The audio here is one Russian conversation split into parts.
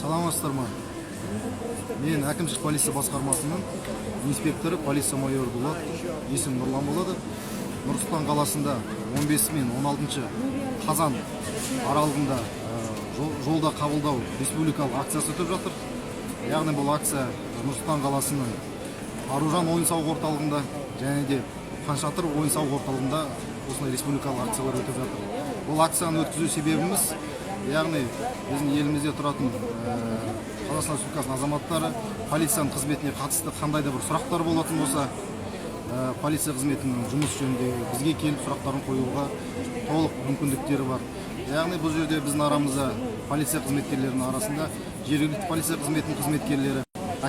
Саламатсыздар ма? Мен әкімшілік полиция басқармасының инспекторы полиция майоры Дулат, есім Нұрлан болады. Нұр-Сұлтан қаласында 15 мен 16 қазан аралығында жолда қабылдау республикалық акциясы өтіп жатыр. Яғни бұл акция Нұр-Сұлтан қаласының Аружан ойын-сауық орталығында және де Хан Шатыр ойын-сауық орталығында осындай республикалық акциялар өтіп жатыр. Бұл акцияны өткізу себебіміз, яғни біздің елімізде тұратын Қазақстан Республикасының азаматтары полицияның қызметіне қатысты қандай да бір сұрақтар болатын болса, полиция қызметінің жұмыс жөнінде бізге келіп сұрақтарын қоюға толық мүмкіндіктері бар. Яғни бұл жерде біздің арамызда полиция қызметкерлерінің арасында жергілікті полиция қызметінің қызметкерлері,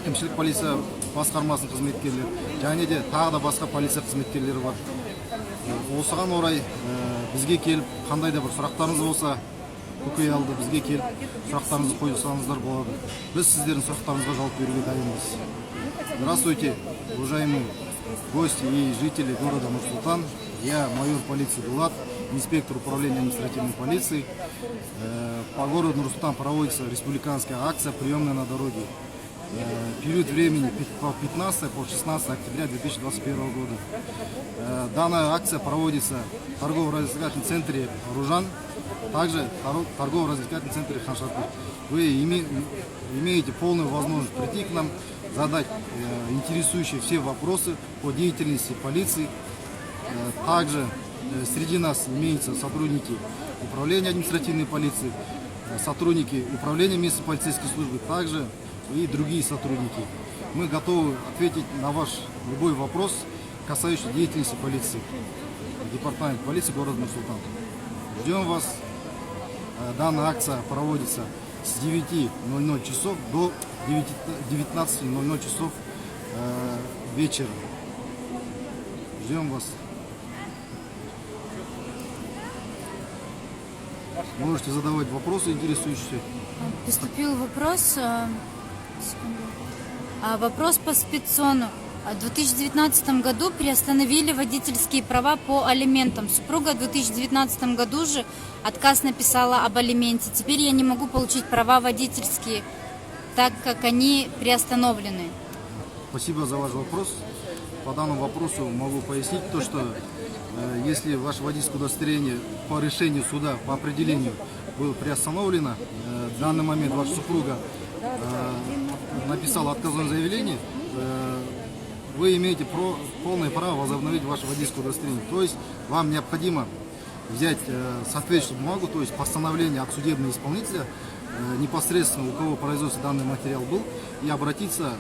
әкімшілік полиция басқармасының қызметкерлері және де тағы да басқа полиция қызметкерлері бар. Осыған орай бізге келіп қандай да бір сұрақтарыңыз болса, көкей алды бізге келіп сұрақтарыңызды қойсаңыздар болады. Біз сіздердің сұрақтарыңызға жауап беруге дайынбыз. Здравствуйте, уважаемые гости и жители города Нур-Султан. Я майор полиции Дулат, инспектор управления административной полиции. По городу Нур-Султан проводится республиканская акция «Приемная на дороге». Период времени по 15 по 16 октября 2021 года. Данная акция проводится в торгово-развлекательном центре Аружан, также в торгово-развлекательном центре Хан Шатыр. Вы имеете полную возможность прийти к нам, задать интересующие все вопросы по деятельности полиции. Также среди нас имеются сотрудники управления административной полиции, сотрудники управления местной полицейской службы, также и другие сотрудники. Мы готовы ответить на ваш любой вопрос, касающийся деятельности полиции. Департамент полиции города Нур-Султан. Ждем вас. Данная акция проводится с 9:00 часов до 19:00 часов вечера. Ждем вас. Можете задавать вопросы интересующие. Поступил вопрос. Вопрос по спецсону. В 2019 году приостановили водительские права по алиментам. Супруга в 2019 году же отказ написала об алименте. Теперь я не могу получить права водительские, так как они приостановлены. Спасибо за ваш вопрос. По данному вопросу могу пояснить то, что если ваше водительское удостоверение по решению суда, по определению было приостановлено, в данный момент ваша супруга написала отказное заявление, вы имеете полное право возобновить ваше водительское удостоверение. То есть вам необходимо взять соответствующую бумагу, то есть постановление от судебного исполнителя, непосредственно у кого в производстве данный материал был, и обратиться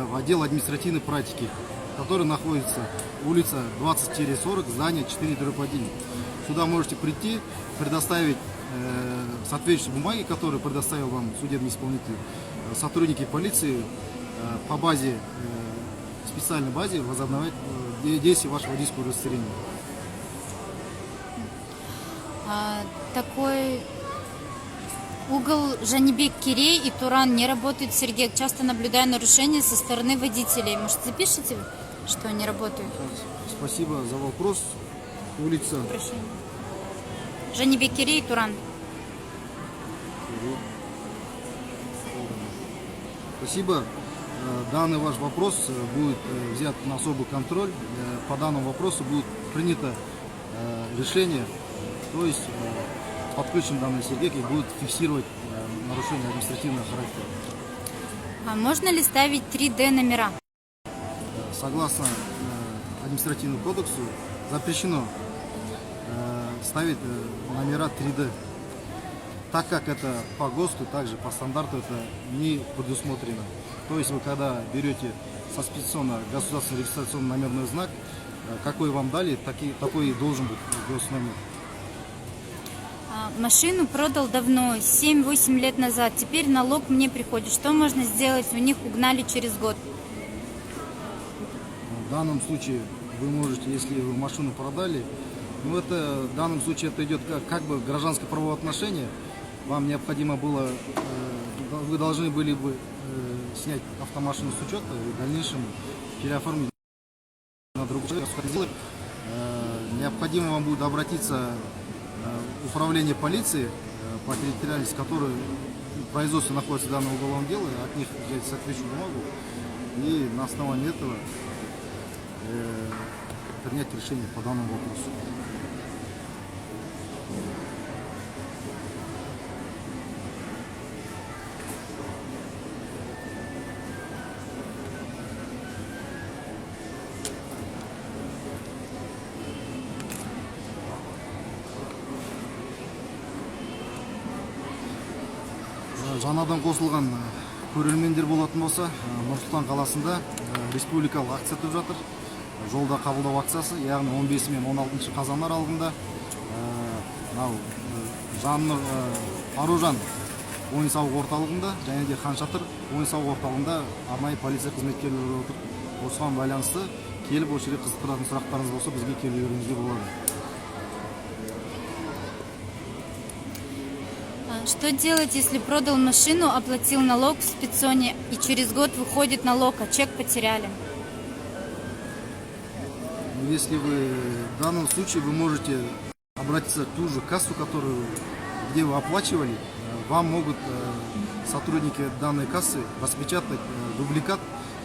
в отдел административной практики, который находится улица 20-40, здание 4/1. Сюда можете прийти, предоставить соответствующие бумаги, которые предоставил вам судебный исполнитель. Сотрудники полиции по базе, специальной базе возобновить действие вашего водительского удостоверения. Такой угол Жанибек-Кирей и Туран не работает, Сергей. Часто наблюдаю нарушения со стороны водителей. Может, запишите, что они работают? Спасибо за вопрос. Улица Жанибек-Кирей и Туран. Спасибо. Данный ваш вопрос будет взят на особый контроль. По данному вопросу будет принято решение, то есть подключен данный Сергей и будет фиксировать нарушение административного характера. А можно ли ставить 3D номера? Согласно административному кодексу запрещено ставить номера 3D. Так как это по ГОСТу, также по стандарту это не предусмотрено. То есть вы когда берете со специально государственный регистрационный номерной знак, какой вам дали, такой и должен быть госномер. Машину продал давно, 7-8 лет назад. Теперь налог мне приходит. Что можно сделать? У них угнали через год. В данном случае вы можете, если вы машину продали, ну это в данном случае это идет как бы гражданское правоотношение. Вам необходимо было, вы должны были бы снять автомашину с учета и в дальнейшем переоформить на другую. Необходимо вам будет обратиться в управление полиции по территориальности, которые в производстве находятся данное уголовное дело, от них взять соответствующую бумагу и на основании этого принять решение по данному вопросу. Жаңадан қосылған көрермендер болатын болса, Нұр-Сұлтан қаласында республикалық акция өтіп жатыр. Жолда қабылдау акциясы, яғни 15 мен 16 қазан аралығында Аружан ойын-сауық орталығында және де Хан Шатыр ойын-сауық орталығында арнайы полиция қызметкерлері отыр. Осыған байланысты келіп осы жерге қызықтыратын сұрақтарыңыз болса, бізге келулеріңізге болады. Что делать, если продал машину, оплатил налог в спецзоне и через год выходит налог, а чек потеряли? Если вы в данном случае вы можете обратиться в ту же кассу, где вы оплачивали, вам могут сотрудники данной кассы распечатать дубликат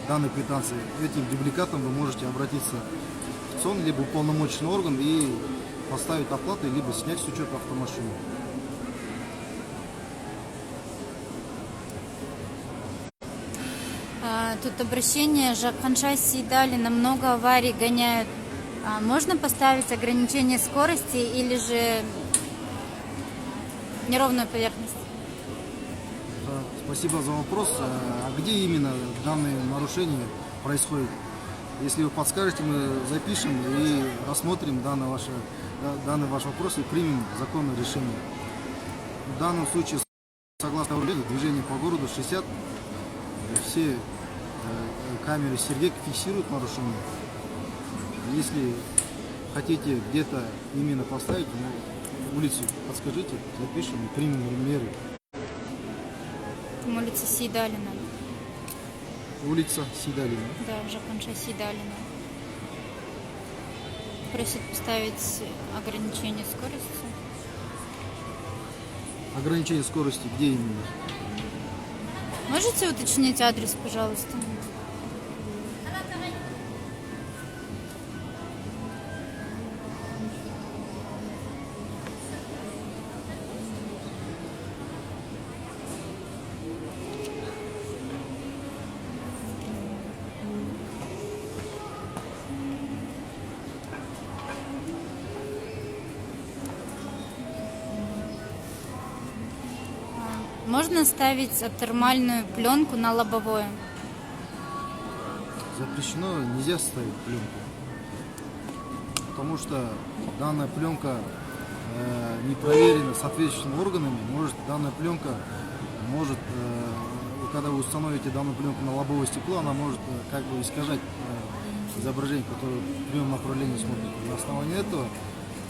данной квитанции. Этим дубликатом вы можете обратиться в ЦОН, либо уполномоченный орган и поставить оплату, либо снять с учета автомашину. Тут обращение Жаканша Сейдалина, много аварий гоняют. Можно поставить ограничение скорости или же неровную поверхность? Спасибо за вопрос. А где именно данные нарушения происходят? Если вы подскажете, мы запишем и рассмотрим данный ваш вопрос и примем законное решение. В данном случае, согласно движению по городу 60, все камеры Сергек фиксируют нарушение. Если хотите где-то именно поставить, улицу подскажите, запишем и примем меры. Улица Сейдалина. Улица Сейдалина. Да, Жаканша Сейдалина. Просит поставить ограничение скорости. Ограничение скорости где именно? Можете уточнить адрес, пожалуйста? Можно ставить термальную пленку на лобовое? Запрещено, нельзя ставить пленку. Потому что данная пленка не проверена соответствующими органами. Данная пленка может, когда вы установите данную пленку на лобовое стекло, она может как бы искажать изображение, которое в прямом направлении смотрит. На основании этого,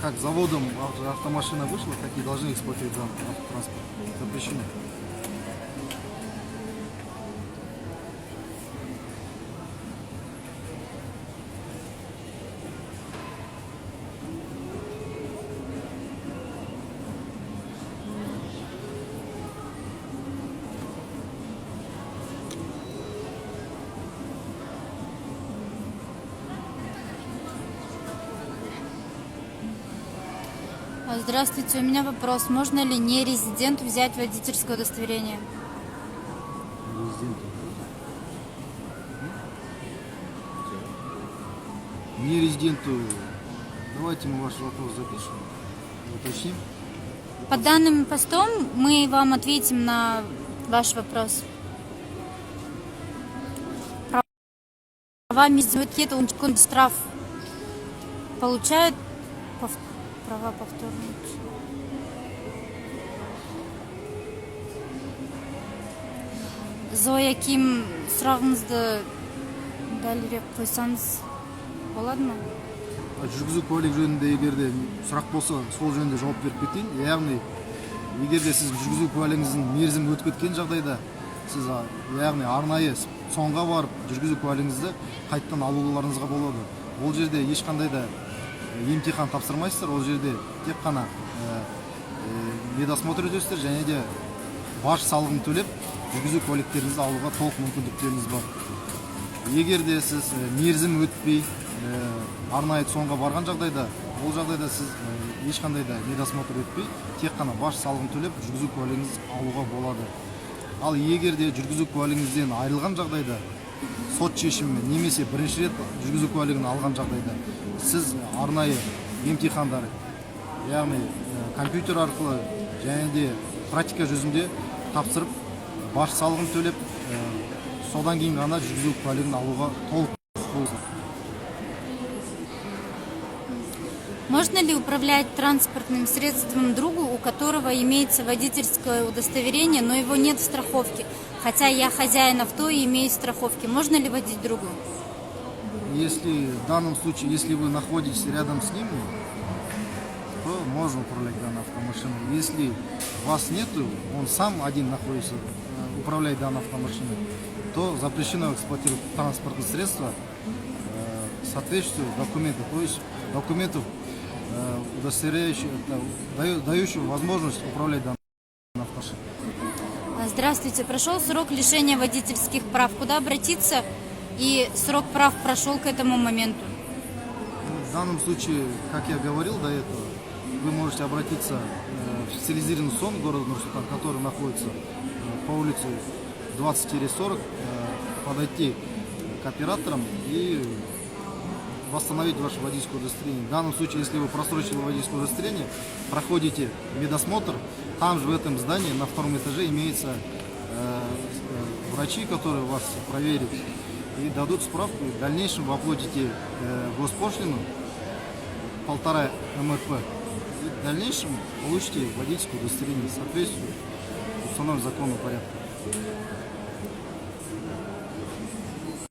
как заводом автомашина вышла, так и должны эксплуатировать данный автотранспорт. Запрещено. Здравствуйте, у меня вопрос. Можно ли не резиденту взять водительское удостоверение? Не резиденту. Давайте мы ваш вопрос запишем, уточним. По данным постом мы вам ответим на ваш вопрос. Права мизуэткет, он штраф получает права повторно. Зоя Ким, сұрағыңызды дәлірек қойсаңыз болады ма? Жүргізу куәлігі жөнінде егерде сұрақ болса, сол жөнінде жауап беріп кетейін. Яғни, егерде сіз жүргізу куәлігіңіздің мерзімі өтіп кеткен жағдайда, сіз яғни арнайы соңға барып жүргізу куәлігіңізді қайттан алуларыңызға болады. Ол жерде ешқандай да емтихан тапсырмайсыздар, ол жерде тек қана медосмотр өтесіздер, және де баж салығын төлеп жүргізу куәліктеріңізді алуға толық мүмкіндіктеріңіз бар. Егер де сіз мерзім өтпей арнайы соңға барған жағдайда, ол жағдайда сіз ешқандай да медосмотр өтпей, тек қана баж салығын төлеп жүргізу куәлігіңіз алуға болады. Ал егер де жүргізу куәлігіңізден айырылған жағдайда, сот шешімімен немесе бірінші рет жүргізу куәлігін алған жағдайда, сіз арнайы емтихандар, яғни компьютер арқылы және де практика жүзінде тапсырып, баж салығын төлеп, содан кейін ғана жүргізу куәлігін алуға толық құқылысыз. Можно ли управлять транспортным средством другу, у которого имеется водительское удостоверение, но его нет в страховке? Хотя я хозяин авто и имею страховки. Можно ли водить другу? Если в данном случае, если вы находитесь рядом с ним, то можно управлять данной автомашиной. Если вас нету, он сам один находится, управляет данной автомашиной, то запрещено эксплуатировать транспортные средства, соответствующие документы, то есть документов, удостоверяющих, дающих возможность управлять данной автомашиной. Здравствуйте. Прошел срок лишения водительских прав. Куда обратиться? И срок прав прошел к этому моменту. В данном случае, как я говорил до этого, вы можете обратиться в специализированный СОН города Нур-Султан, который находится по улице 20-40, подойти к операторам и восстановить ваше водительское удостоверение. В данном случае, если вы просрочили водительское удостоверение, проходите медосмотр, там же в этом здании на втором этаже имеются врачи, которые вас проверят и дадут справку. В дальнейшем вы оплатите госпошлину 1,5 МРП. И в дальнейшем получите водительское удостоверение, соответствующее установленному закону порядку.